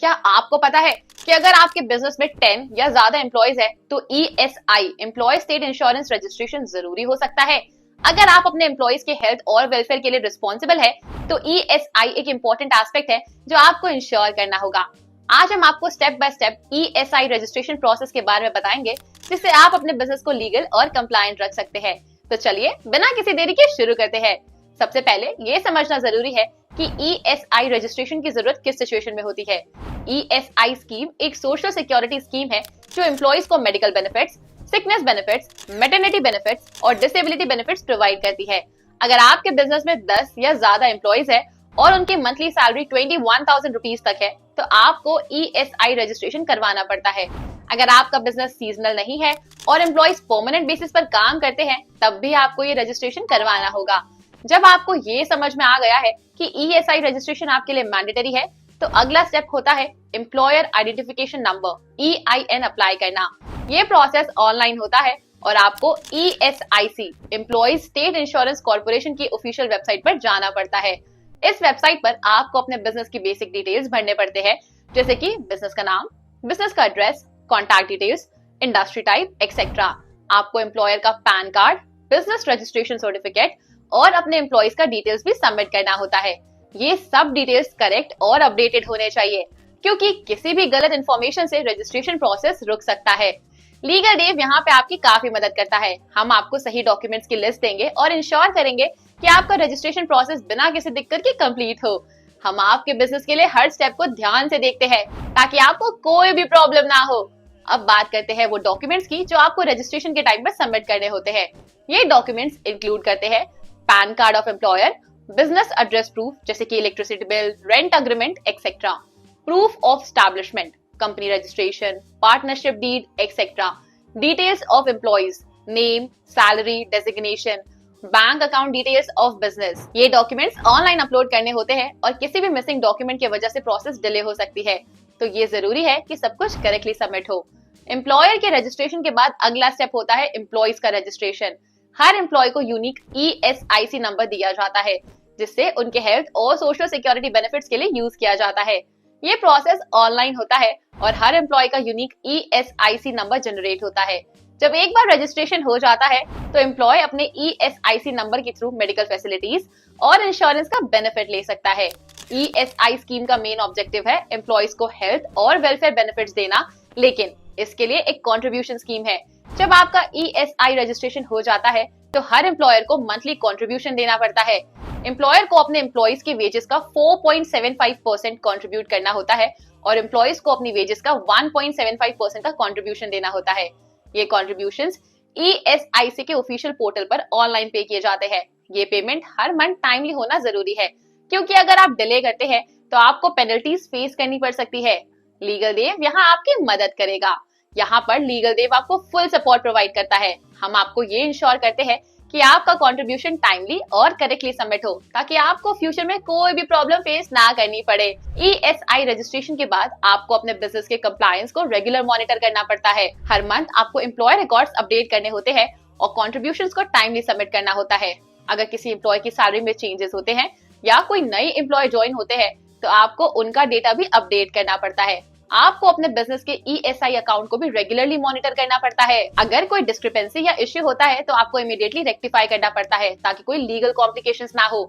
क्या आपको पता है कि अगर आपके बिजनेस में 10 या ज्यादा एम्प्लॉयज है तो ESI employee state insurance registration जरूरी हो सकता है। अगर आप अपने एम्प्लॉयज के हेल्थ और वेलफेयर के लिए रिस्पॉन्सिबल है तो ESI एक इम्पोर्टेंट एस्पेक्ट है जो आपको इंश्योर करना होगा। आज हम आपको step by step ESI registration process के बारे में बताएंगे जिससे आप अपने बिजनेस को लीगल और कंप्लायंट रख सकते हैं। तो चलिए बिना किसी देरी के शुरू करते हैं। सबसे पहले ये समझना जरूरी है कि ESI रजिस्ट्रेशन की जरूरत किस सिचुएशन में होती है। ESI स्कीम एक सोशल सिक्योरिटी स्कीम है जो एम्प्लॉयज को medical benefits, sickness benefits, maternity benefits और डिसेबिलिटी बेनिफिट्स प्रोवाइड करती है। अगर आपके बिजनेस में 10 या ज्यादा एम्प्लॉयज है और उनकी मंथली सैलरी 21,000 रुपीज तक है तो आपको ESI रजिस्ट्रेशन करवाना पड़ता है। अगर आपका बिजनेस सीजनल नहीं है और एम्प्लॉयज परमानेंट बेसिस पर काम करते हैं तब भी आपको ये रजिस्ट्रेशन करवाना होगा। जब आपको ये समझ में आ गया है कि ESI रजिस्ट्रेशन आपके लिए मैंडेटरी है तो अगला स्टेप होता है employer identification number EIN apply करना। ये प्रोसेस ऑनलाइन होता है और आपको ESIC employees state insurance corporation की ऑफिशियल वेबसाइट पर जाना पड़ता है। इस वेबसाइट पर आपको अपने बिजनेस की बेसिक डिटेल्स भरने पड़ते हैं जैसे कि बिजनेस का नाम, बिजनेस का address, contact details, industry type etcetera. आपको एम्प्लॉयर का pan card, business registration certificate और अपने एम्प्लॉयज का डिटेल्स भी सबमिट करना होता है। ये सब डिटेल्स करेक्ट और अपडेटेड होने चाहिए क्योंकि किसी भी गलत इंफॉर्मेशन से रजिस्ट्रेशन प्रोसेस रुक सकता है। लीगल डेव यहाँ पे आपकी काफी मदद करता है। हम आपको सही डॉक्यूमेंट्स की लिस्ट देंगे और इंश्योर करेंगे कि आपका रजिस्ट्रेशन प्रोसेस बिना किसी दिक्कत के कंप्लीट हो। हम आपके बिजनेस के लिए हर स्टेप को ध्यान से देखते हैं ताकि आपको कोई भी प्रॉब्लम ना हो। अब बात करते हैं वो डॉक्यूमेंट्स की जो आपको रजिस्ट्रेशन के टाइम पर सबमिट करने होते हैं। ये डॉक्यूमेंट्स इंक्लूड करते हैं PAN card of employer, business address proof जैसे कि electricity bill, rent agreement etcetera, proof of establishment, company registration, partnership deed etcetera, details of employees, name, salary, designation, bank account details of business. ये documents online upload करने होते हैं और किसी भी missing document की वजह से प्रोसेस डिले हो सकती है, तो ये जरूरी है कि सब कुछ करेक्टली सबमिट हो। एम्प्लॉयर के रजिस्ट्रेशन के बाद अगला स्टेप होता है एम्प्लॉयज का रजिस्ट्रेशन। हर एम्प्लॉय को यूनिक ESIC नंबर दिया जाता है जिससे उनके हेल्थ और सोशल सिक्योरिटी बेनिफिट्स के लिए यूज किया जाता है। ये प्रोसेस ऑनलाइन होता है और हर एम्प्लॉय का यूनिक ESIC नंबर जनरेट होता है। जब एक बार रजिस्ट्रेशन हो जाता है तो एम्प्लॉय अपने ESIC नंबर के थ्रू मेडिकल फैसिलिटीज और इंश्योरेंस का बेनिफिट ले सकता है। ESI स्कीम का मेन ऑब्जेक्टिव है एम्प्लॉयज को हेल्थ और वेलफेयर बेनिफिट्स देना, लेकिन इसके लिए एक कंट्रीब्यूशन स्कीम है। जब आपका ESI रजिस्ट्रेशन हो जाता है तो हर एम्प्लॉयर को मंथली कंट्रीब्यूशन देना पड़ता है। एम्प्लॉयर को अपने एम्प्लॉयज की वेजेस का 4.75% कंट्रीब्यूट करना होता है और एम्प्लॉयज को अपनी वेजेस का 1.75% का कंट्रीब्यूशन देना होता है। ये कंट्रीब्यूशंस ESIC के ऑफिशियल पोर्टल पर ऑनलाइन पे किए जाते हैं। ये पेमेंट हर मंथ टाइमली होना जरूरी है क्योंकि अगर आप डिले करते हैं तो आपको पेनल्टीज फेस करनी पड़ सकती है। लीगल देव यहाँ आपकी मदद करेगा। यहाँ पर लीगल देव आपको फुल सपोर्ट प्रोवाइड करता है। हम आपको ये इंश्योर करते हैं कि आपका कंट्रीब्यूशन टाइमली और करेक्टली सबमिट हो ताकि आपको फ्यूचर में कोई भी प्रॉब्लम फेस ना करनी पड़े। ESI रजिस्ट्रेशन के बाद आपको अपने बिजनेस के कंप्लायंस को रेगुलर मॉनिटर करना पड़ता है। हर मंथ आपको एम्प्लॉय रिकॉर्ड्स अपडेट करने होते हैं और कॉन्ट्रीब्यूशंस को टाइमली सबमिट करना होता है। अगर किसी एम्प्लॉय की सैलरी में चेंजेस होते हैं या कोई नए एम्प्लॉय ज्वाइन होते हैं तो आपको उनका डेटा भी अपडेट करना पड़ता है। आपको अपने बिजनेस के ESI अकाउंट को भी रेगुलरली मॉनिटर करना पड़ता है। अगर कोई डिस्क्रिपेंसी या इश्यू होता है तो आपको इमीडिएटली रेक्टिफाई करना पड़ता है ताकि कोई लीगल कॉम्प्लिकेशंस ना हो।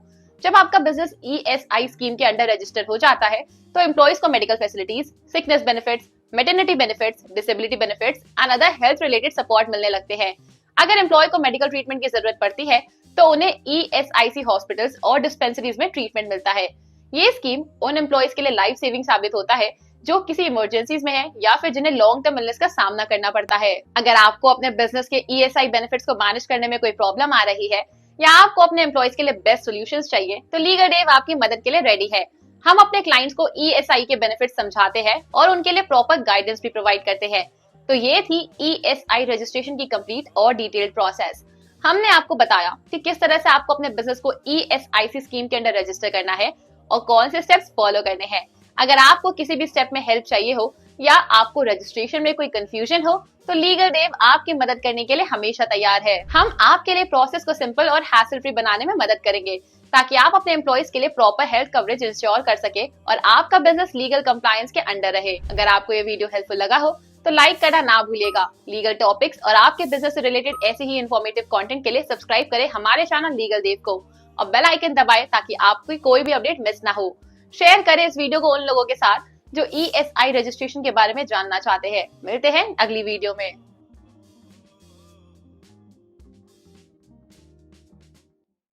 जब आपका बिजनेस ESI स्कीम के अंडर रजिस्टर हो जाता है तो एम्प्लॉयज को medical facilities, sickness benefits, maternity benefits, disability benefits and other health related support मिलने लगते हैं। अगर एम्प्लॉय को मेडिकल ट्रीटमेंट की जरूरत पड़ती है तो उन्हें ESIC हॉस्पिटल्स और डिस्पेंसरीज में ट्रीटमेंट मिलता है। ये स्कीम उन एम्प्लॉयज के लिए लाइफ सेविंग साबित होता है जो किसी इमरजेंसीज में है या फिर जिन्हें लॉन्ग टर्म इलनेस का सामना करना पड़ता है। अगर आपको अपने बिजनेस के ESI बेनिफिट्स को मैनेज करने में कोई प्रॉब्लम आ रही है या आपको अपने एम्प्लॉयज के लिए बेस्ट सॉल्यूशंस चाहिए तो लीगल डेव आपकी मदद के लिए रेडी है। हम अपने क्लाइंट्स को ESI के बेनिफिट्स समझाते हैं और उनके लिए प्रॉपर गाइडेंस भी प्रोवाइड करते हैं। तो ये थी ESI रजिस्ट्रेशन की कंप्लीट और डिटेल्ड प्रोसेस। हमने आपको बताया कि किस तरह से आपको अपने बिजनेस को ESIC स्कीम के अंडर रजिस्टर करना है और कौन से स्टेप्स फॉलो करने हैं। अगर आपको किसी भी स्टेप में हेल्प चाहिए हो या आपको रजिस्ट्रेशन में कोई कंफ्यूजन हो तो लीगल देव आपकी मदद करने के लिए हमेशा तैयार है। हम आपके लिए प्रोसेस को सिंपल और हैसल फ्री बनाने में मदद करेंगे ताकि आप अपने एम्प्लॉइज के लिए प्रॉपर हेल्थ कवरेज इंश्योर कर सके और आपका बिजनेस लीगल कंप्लायंस के अंडर रहे। अगर आपको ये वीडियो हेल्पफुल लगा हो तो लाइक करना ना भूलिएगा। लीगल टॉपिक्स और आपके बिजनेस से रिलेटेड ऐसे ही इन्फॉर्मेटिव कंटेंट के लिए सब्सक्राइब करें हमारे चैनल लीगल देव को और बेल आइकन दबाएं ताकि आपकी कोई भी अपडेट मिस ना हो। शेयर करें इस वीडियो को उन लोगों के साथ जो ESI रजिस्ट्रेशन के बारे में जानना चाहते हैं। मिलते हैं अगली वीडियो में।